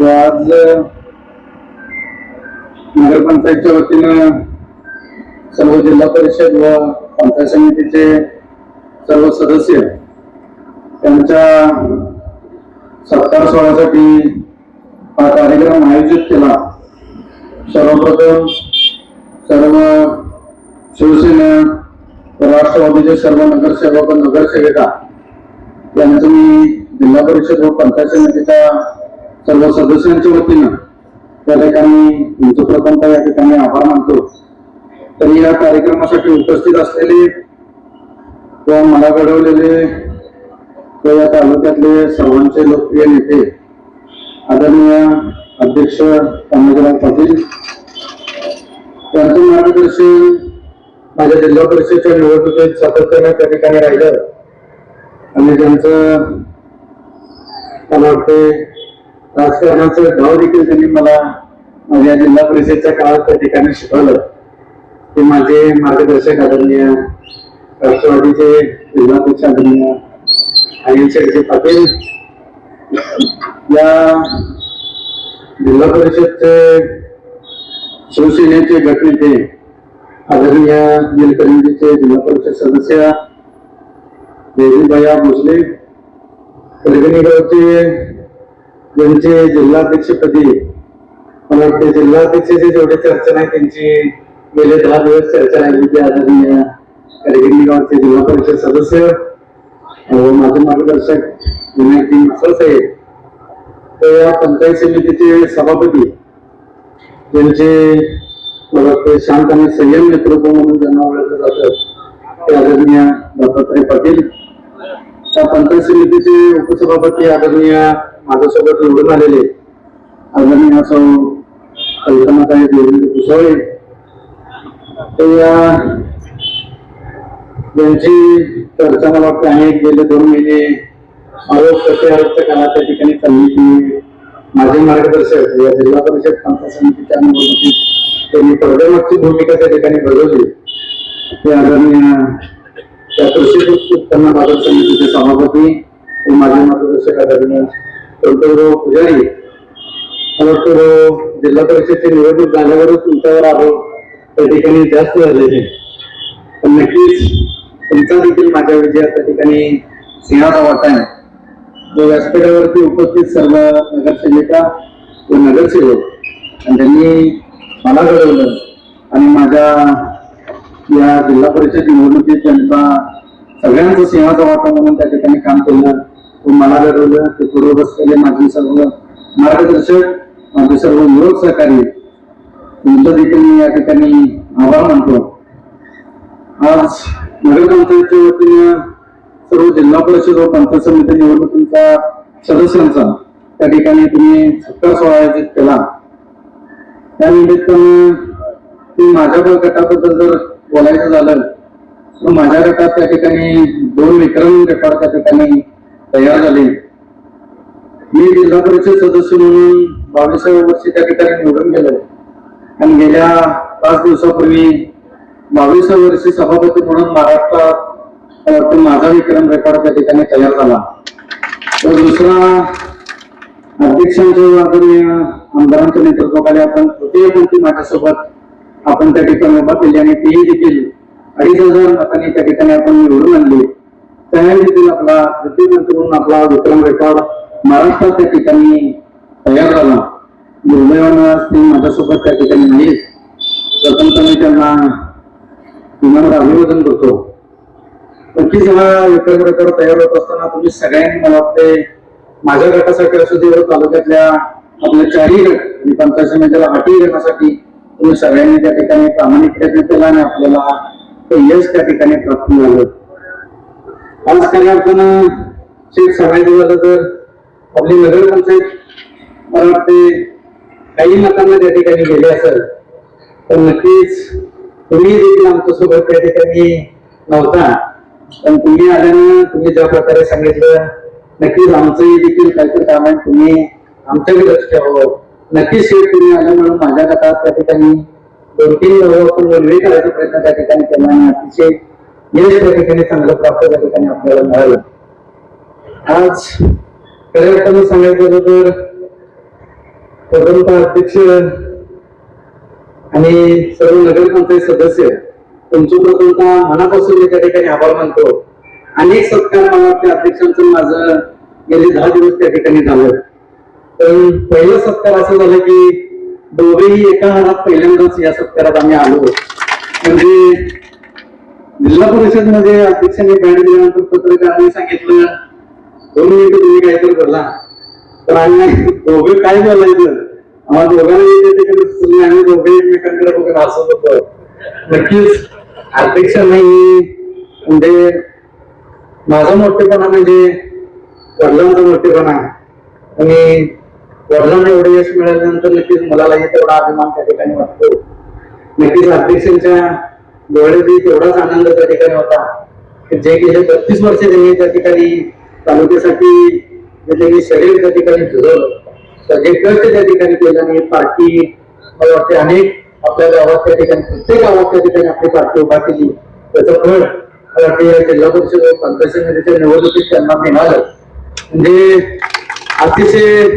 आज नगरपंचायतच्या वतीनं सर्व जिल्हा परिषद व पंचायत समितीचे सर्व सदस्य त्यांच्या सत्कार सोहळ्यासाठी हा कार्यक्रम आयोजित केला। सर्वप्रथम सर्व शिवसेना राष्ट्रवादीचे सर्व नगरसेवक व नगरसेविका यांचं मी जिल्हा परिषद व पंचायत समितीच्या सर्व सदस्यांच्या वतीनं त्या ठिकाणी तुमचं प्रथमतः या ठिकाणी आभार मानतो। तर या कार्यक्रमासाठी उपस्थित असलेले व मला घडवलेले व या तालुक्यातले सर्वांचे लोकप्रिय नेते आदरणीय अध्यक्ष तानाजीराव पाटील त्यांचं मार्गदर्शन माझ्या जिल्हा परिषदेच्या निवडणुकीत सातत्याने त्या ठिकाणी राहिलं आणि त्यांचं मला वाटते राजकारणाचं गाव देखील त्यांनी मला माझ्या जिल्हा परिषदेच्या काळात त्या ठिकाणी शिकवलं। ते माझे मार्गदर्शक आदरणीय राष्ट्रवादीचे जिल्हाध्यक्ष आदरणीय अनिल शेटजी पाटील, या जिल्हा परिषदचे शिवसेनेचे गटनेते आदरणीय निलकंठीचे जिल्हा परिषद सदस्य देवीबाया भोसले, परभणी गावचे ज्यांचे जिल्हाध्यक्षपदी मला वाटते जिल्हाध्यक्षाची जेवढी चर्चा नाही त्यांची गेले 10 दिवस चर्चा राहिली ती आदरणीय परभणी गावचे जिल्हा परिषद सदस्य व माझे मार्गदर्शक विनायक मसाळ साहेब, तर या पंचायत समितीचे सभापती ज्यांचे मला वाटते शांत आणि संयम नेतृत्व म्हणून ज्यांना ओळखलं जातं ते आदरणीय दत्तात्रय पाटील, त्या पंचायत समितीचे उपसभापती आदरणीय माझ्यासोबत निवडून आलेले आदरणीय सौ कल्पनाताई देवेंद्र कुशवाळे, यांची चर्चा मला वाटते अनेक गेले 2 महिने आरोप प्रत्यारोपच्या काळात त्या ठिकाणी चालली की माझे मार्गदर्शक या जिल्हा परिषद पंचायत समितीच्या निवडणुकीत त्यांनी पडद्यामागची भूमिका त्या ठिकाणी बजावली। ते आदरणीय त्या कृषी उत्पन्न बाजार समितीचे सभापती व माझे मार्गदर्शक आदरणीय डॉक्टर पुजारी, मला वाटतं जिल्हा परिषदची निवडणूक झाल्यावरच तुमच्यावर आरोप त्या ठिकाणी जास्त झालेले, पण नक्कीच तुमचा देखील माझ्या विजयात त्या ठिकाणी सिंहाचा वाटा आहे। जो व्यासपीठावरती उपस्थित सर्व नगरसेविका व नगरसेवक आणि त्यांनी मला घडवलं आणि माझ्या या जिल्हा परिषद निवडणुकीत त्यांचा सगळ्यांचा सिंहाचा वाटा म्हणून त्या ठिकाणी काम केलं व मला घडवलं ते पूर्व बसलेले माझे सर्व मार्गदर्शक, माझे सर्व विरोध सहकारी, तुमचं देखील मी या ठिकाणी आभार मानतो। आज नगरपंचायतच्या वतीनं सर्व जिल्हा परिषद व पंचायत समिती निवडणुकीचा सदस्यांचा त्या ठिकाणी तुम्ही सत्कार सोहळा आयोजित केला। त्या निमित्तानं माझ्या गटाबद्दल जर बोलायचं झालं तर माझ्या गटात त्या ठिकाणी 2 विक्रम रेकॉर्ड त्या ठिकाणी तयार झाले। मी जिल्हा परिषद सदस्य म्हणून 22व्या वर्षी त्या ठिकाणी निवडून गेलो आणि गेल्या 5 दिवसापूर्वी 22व्या वर्षी सभापती म्हणून महाराष्ट्रात माझा विक्रम रेकॉर्ड त्या ठिकाणी तयार झाला। तर दुसरा अध्यक्षांच्या आदरणीय आमदारांच्या नेतृत्वाखाली आपण तृतीयपंथी माझ्यासोबत आपण त्या ठिकाणी उभा केली आणि तेही देखील 2,500 मतांनी त्या ठिकाणी आपण निवडून आणले। त्यावेळी देखील आपला तृतीयपंथी म्हणून आपला विक्रम रेकॉर्ड महाराष्ट्रात त्या ठिकाणी तयार झाला। दुर्दैवानं ते माझ्यासोबत त्या ठिकाणी नाहीत, प्रथमपणे त्यांना विनम्र अभिवादन करतो। नक्कीच हा विक्रम रेकॉर्ड तयार होत असताना तुम्ही सगळ्यांनी मला वाटते माझ्या गटासाठी असू दे व तालुक्यातल्या आपल्या 4ही गट आणि पंचायत समितीला 8ही गटासाठी तुम्ही सगळ्यांनी त्या ठिकाणी प्रामाणिक प्रयत्न केला आणि आपल्याला ते यश त्या ठिकाणी प्राप्त झालं। आज काही आपण शेत सांगायचं झालं तर आपली नगरपंचायत मला वाटते काही मतांना त्या ठिकाणी गेले असेल, तर नक्कीच तुम्ही देखील आमच्यासोबत त्या ठिकाणी नव्हता, पण तुम्ही आल्यानं तुम्ही ज्या प्रकारे सांगितलं नक्कीच आमचंही देखील काहीतरी काम आहे, तुम्ही आमच्याकडे लक्ष ठेवावं। नक्कीच शेत तुम्ही आल्यामुळे माझ्या गटात त्या ठिकाणी 2-3 आपण नोंदणी करायचा प्रयत्न त्या ठिकाणी केला आणि अतिशय यश त्या ठिकाणी चांगलं प्राप्त त्या ठिकाणी आपल्याला मिळालं। आज खऱ्या अर्थाने सांगायचं तर प्रथमतः अध्यक्ष आणि सर्व नगरपंचायत सदस्य तुमचे प्रथमतः मनापासून मी त्या ठिकाणी आभार मानतो. अनेक सत्कार मला वाटतं अध्यक्षांचं माझं गेले 10 दिवस त्या ठिकाणी झालं. पण पहिला सत्कार असं झालं की दोघेही एका हातात पहिल्यांदाच या सत्कारात आम्ही आलो. म्हणजे जिल्हा परिषद मध्ये अध्यक्षांनी बँड दिल्यानंतर पत्रकारांनी सांगितलं 2 मिनिटं तुम्ही काहीतरी बोला. तर आम्ही दोघे काय बोलायचं आम्हाला दोघांना आम्ही दोघे एकमेकांकडे बघून हसत होतो. नक्कीच अध्यक्ष नाही म्हणजे माझा मोठेपणा म्हणजे वडिलांचा मोठेपणा आणि वडिलांना एवढं यश मिळाल्यानंतर नक्कीच मुलालाही तेवढा अभिमान त्या ठिकाणी वाटतो. नक्कीच अध्यक्षांच्या डोळ्यातही तेवढाच आनंद त्या ठिकाणी होता की जे गेले 32 वर्ष त्यांनी त्या ठिकाणी तालुक्यासाठी त्यांनी शरीर त्या ठिकाणी झुजवलं, जे कष्ट त्या ठिकाणी केलं आणि पार्टी मला वाटते अनेक आपल्या गावात त्या ठिकाणी प्रत्येक गावात त्या ठिकाणी आपली पार्टी उभा केली. त्याचं फळ मला वाटते जिल्हा परिषद पंचायत समितीच्या निवडणुकीत त्यांना मिळालं. म्हणजे अतिशय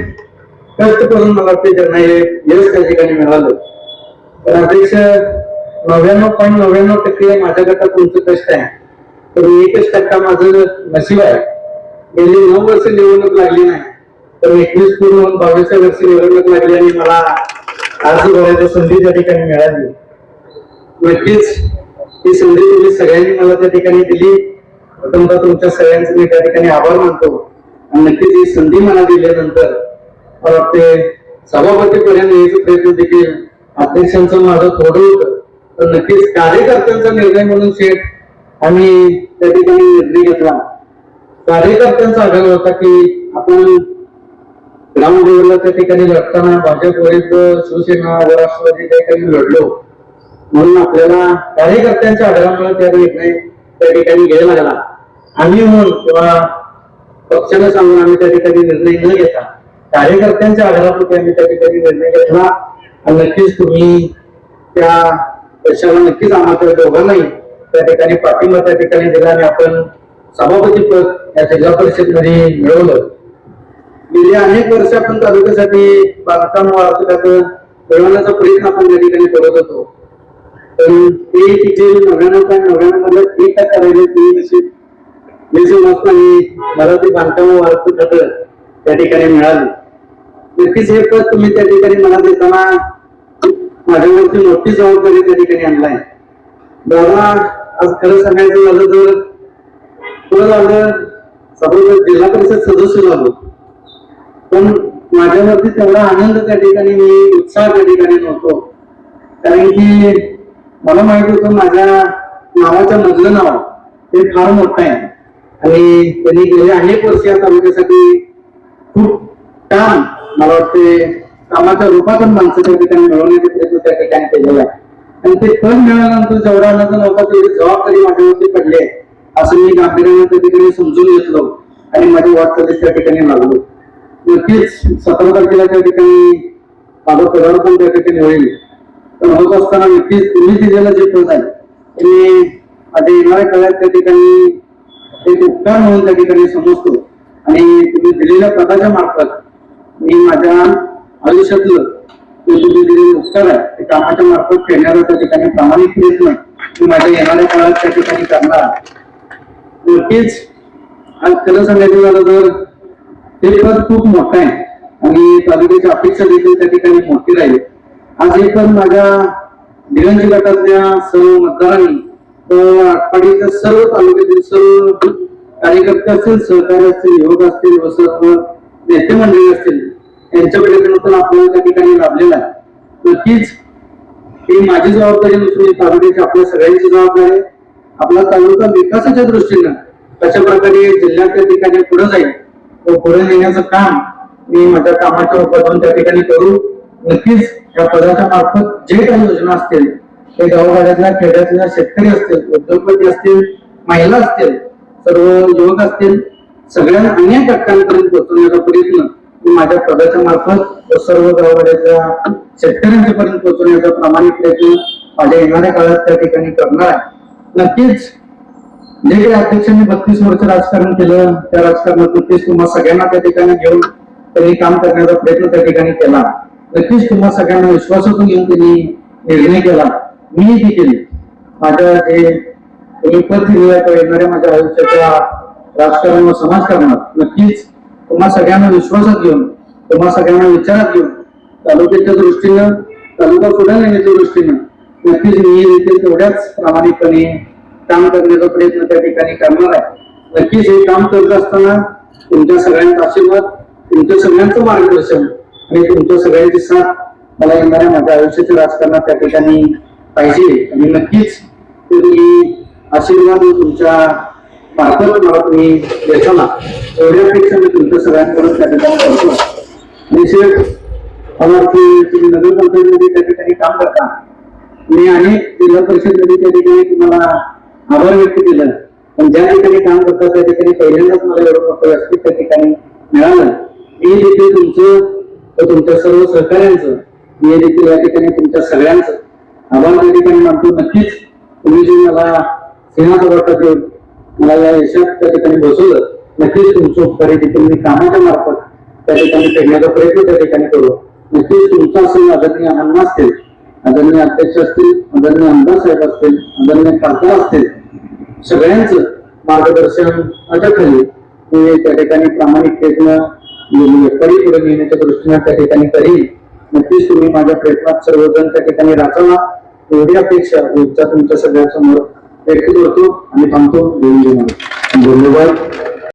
कष्ट करून मला वाटते त्यांना हे यश त्या ठिकाणी मिळालं. पण अध्यक्ष 99.99% माझ्या गटात तुमचं कष्ट आहे, तर 1% माझं नशीब आहे. गेली 9 वर्ष निवडणूक लागली नाही, तर 21 पूर्ण 22व्या वर्षी निवडणूक लागली आणि मला अर्ज भरायची संधी त्या ठिकाणी मिळाली. नक्कीच ही संधी तुम्ही सगळ्यांनी मला त्या ठिकाणी दिली. प्रथमतः तुमच्या सगळ्यांचे मी त्या ठिकाणी आभार मानतो. आणि नक्कीच ही संधी मला दिल्यानंतर मला वाटते सभापतीपर्यंत यायचा प्रयत्न देखील अध्यक्षांचं माझं थोडं होतं, तर नक्कीच कार्यकर्त्यांचा निर्णय म्हणून शेठ आम्ही त्या ठिकाणी निर्णय घेतला. कार्यकर्त्यांचा आग्रह होता की आपण ग्राउंड लेवलला त्या ठिकाणी लढताना भाजप विरुद्ध शिवसेना व राष्ट्रवादी त्या ठिकाणी लढलो, म्हणून आपल्याला कार्यकर्त्यांच्या आग्रहामुळे त्या निर्णय त्या ठिकाणी घ्यायला लागला. आम्ही म्हणून किंवा पक्षाला सांगून आम्ही त्या ठिकाणी निर्णय न घेता कार्यकर्त्यांच्या आधारावर आम्ही त्या ठिकाणी निर्णय घेतला. आणि नक्कीच तुम्ही त्या देशाला नक्कीच आम्हाला दोघांनाही त्या ठिकाणी पाठिंबा त्या ठिकाणी दिला आणि आपण सभापती पद या जिल्हा परिषद मध्ये मिळवलं. गेली अनेक वर्ष आपण तालुक्यासाठी बांधकाम वाहतुकात मिळवण्याचा प्रयत्न आपण त्या ठिकाणी करत होतो. पण ते तिथे 99.99 मध्ये 1% राहिले. मला ते बांधकाम वाहतूक खातं त्या ठिकाणी मिळाले. नक्कीच हे पद तुम्ही त्या ठिकाणी मला देताना माझ्यावरती मोठी जबाबदारी त्या ठिकाणी आणलाय. दादा आज खरं सांगायचं झालं तर पुढे झालं सभापती जिल्हा परिषद सदस्य झालो, पण माझ्यावरती तेवढा आनंद त्या ठिकाणी मी उत्साह त्या ठिकाणी नव्हतो. कारण की मला माहित होतं माझ्या नावाच्या मधलं नाव हे फार मोठं आहे आणि त्यांनी गेले अनेक वर्ष या तालुक्यासाठी खूप काम मला वाटते कामाच्या रूपातून माणसं त्या ठिकाणी मिळवण्याचे प्रयत्न त्या ठिकाणी केलेला आहे. आणि ते पद मिळाल्यानंतर जेवढा आनंद नव्हता तेवढी जबाबदारी माझ्यावरती पडली आहे असं मी गांभीर्याने त्या ठिकाणी समजून घेतलो आणि माझी वाटचालीस त्या ठिकाणी लागलो. नक्कीच 17 तारखेला त्या ठिकाणी माझं पदार्पण त्या ठिकाणी होईल. पण होत असताना नक्कीच तुम्ही दिलेलं जे पद आहे ते माझ्या येणाऱ्या काळात त्या ठिकाणी एक उपकार म्हणून त्या ठिकाणी समजतो. आणि तुम्ही दिलेल्या पदाच्या मार्फत मी माझ्या आयुष्यातलं जे तुम्ही दिलेले उपकार आहे ते कामाच्या मार्फत फेडण्याचा त्या ठिकाणी प्रामाणिक प्रयत्न मी माझ्या येणाऱ्या काळात त्या ठिकाणी करणार. नक्कीच आज खरं सांगायचं झालं तर हे पद खूप मोठं आहे आणि तालुक्याची अपेक्षा देखील त्या ठिकाणी मोठी राहील. आज हे पद माझ्या निरंजी गटातल्या सर्व मतदारांनी आटपाडीच्या सर्व तालुक्यातील सर्व कार्यकर्ते असतील, सहकारी असतील, युवक असतील व सर्व नेते मंडळी असतील यांच्या प्रयत्नातून आपल्याला त्या ठिकाणी लाभलेला आहे. नक्कीच ही माझी जबाबदारी नसून तालुक्याची आपल्या सगळ्यांची जबाबदारी आहे. आपला तालुका विकासाच्या दृष्टीनं कशा प्रकारे जिल्ह्यात त्या ठिकाणी पुढे जाईल व पुढे नेण्याचं काम मी माझ्या कामाच्या रूपातून त्या ठिकाणी करू. नक्कीच या पदाच्या मार्फत जे काही योजना असतील ते गावगाड्यातल्या खेड्यातल्या शेतकरी असतील, उद्योगपती असतील, महिला असतील, सर्व युवक असतील, सगळ्या अनेक घटकांपर्यंत पोहोचवण्याचा प्रयत्न मी माझ्या पदाच्या मार्फत सर्व गावगाड्यातल्या शेतकऱ्यांच्या पर्यंत पोहोचवण्याचा प्रामाणिक प्रयत्न माझ्या येणाऱ्या काळात त्या ठिकाणी करणार आहे. नक्कीच जे काही अध्यक्षांनी 32 वर्ष राजकारण केलं त्या राजकारणात नक्कीच तुम्हाला सगळ्यांना त्या ठिकाणी घेऊन त्यांनी काम करण्याचा प्रयत्न त्या ठिकाणी केला. नक्कीच तुम्हा सगळ्यांना विश्वासातून घेऊन त्यांनी निर्णय केला. मी देखील माझ्या जे तुम्ही पद दिलेल्या येणाऱ्या माझ्या आयुष्याच्या राजकारण व समाजकारणात नक्कीच तुम्हा सगळ्यांना विश्वासात घेऊन, तुम्हा सगळ्यांना विचारात घेऊन तालुक्याच्या दृष्टीनं, तालुका पुढे नेण्याच्या दृष्टीनं नक्कीच मी देखील तेवढ्याच प्रामाणिकपणे काम करण्याचा प्रयत्न त्या ठिकाणी करणार आहे. नक्कीच हे काम करत असताना तुमच्या सगळ्यांचा आशीर्वाद, तुमच्या सगळ्यांचं मार्गदर्शन आणि तुमच्या सगळ्यांची साथ मला येणाऱ्या माझ्या आयुष्याच्या राजकारणात त्या ठिकाणी पाहिजे. आणि नक्कीच ते तुम्ही आशीर्वाद तुमच्या मार्फत मला तुम्ही देताना एवढ्यापेक्षा मी तुमच्या सगळ्यांकडून त्या ठिकाणी करतो. विशेष तुम्ही नगरपंचायतीमध्ये त्या ठिकाणी काम करता. मी अनेक जिल्हा परिषदमध्ये त्या ठिकाणी तुम्हाला आभार व्यक्त केलं, पण ज्या ठिकाणी काम करतात त्या ठिकाणी पहिल्यांदाच मला एवढं मोठं व्यासपीठ त्या ठिकाणी मिळालं. मी देखील तुमचं व तुमच्या सर्व सहकार्यांचं, मी देखील या ठिकाणी तुमच्या सगळ्यांचं आभार त्या ठिकाणी मानतो. नक्कीच तुम्ही जे मला सिंहासभा देऊन मला या यशात त्या ठिकाणी बसवलं, नक्कीच तुमचं उपकारी देखील मी कामाच्या मार्फत त्या ठिकाणी फेडण्याचा प्रयत्न त्या ठिकाणी करू. नक्कीच तुमचा असेल, आदरणीय अण्णा असतील, आदरणीय अध्यक्ष असतील, आदरणीय आमदार साहेब असतील, आदरणीय खासदार असतील, सगळ्यांचं मार्गदर्शन खाली मी त्या ठिकाणी प्रामाणिकतेनं व्यापारी पुढे नेण्याच्या दृष्टीने त्या ठिकाणी करीन. नक्कीच तुम्ही माझ्या प्रयत्नात सर्वजण त्या ठिकाणी राचावा एवढी अपेक्षा तुमच्या सगळ्यांसमोर व्यक्त करतो आणि थांबतो. धन्यवाद.